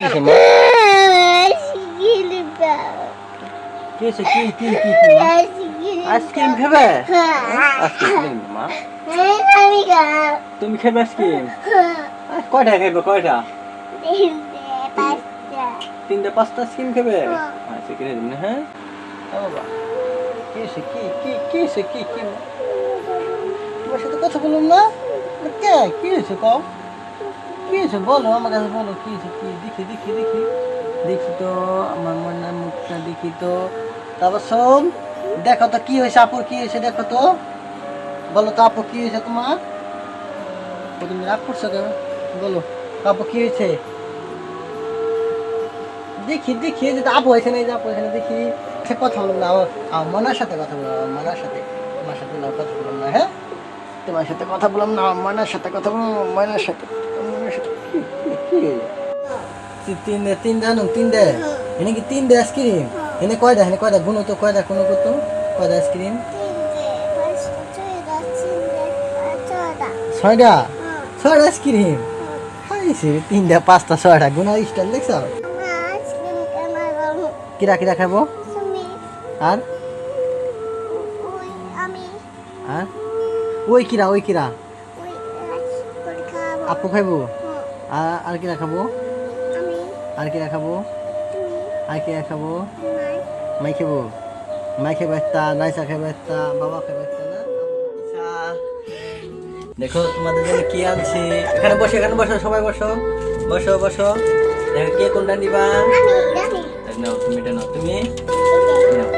কিসে মা? কিসে কি মা? আইসক্রিম খাবে? আইসক্রিম মা। তুমি খাবে আইসক্রিম? কয়টা খাবে কয়টা? তিনটা পাঁচটা আইসক্রিম খাবে? আচ্ছা কিনে দিন হ্যাঁ? ও বাবা। কিসে কি মা? তোমার সাথে কথা বললাম না? কে কি হয়েছে কও? কি হয়েছে বলো আমার কাছে বলো কি হয়েছে কি দেখি তো আমার মনের মুখটা দেখি তো তারপর শোন দেখো তো কি হয়েছে আপুর কি হয়েছে দেখো তো বলো তো আপু কি হয়েছে তোমার তুমি রাগ করছো কেন বলো আপু কি হয়েছে দেখি যে আপু হয়েছে না এই যে আপু এখানে দেখি সে কথা বললাম না আমার মনের সাথে কথা বললাম আমার মনের সাথে তোমার সাথে না কথা বললাম না হ্যাঁ তোমার সাথে কথা বললাম না আমার মনের সাথে কথা বললাম মনের সাথে তিনটা এনে কি তিনটা আইসক্রিম এনে কয়টা গুনো তো কয়টা গুনো করতো কয়টা আইসক্রিম ছয়টা আইসক্রিম খাইছি তিনটা পাঁচটা ছয়টা গুনা স্টাইল দেখছ কিরা খাবো আর আর ওই কিরা আপু খাইবো আর কিরা খাবো আর কিরা খাবো মাই খাবো একটা নাইসা খাবো একটা বাবা খাবো একটা না আচ্ছা দেখো তোমাদের জন্য কি আনছি এখানে বসো সবাই বসো দেখো কে কোনটা নিবা নাও তুমি এটা নাও তুমি নাও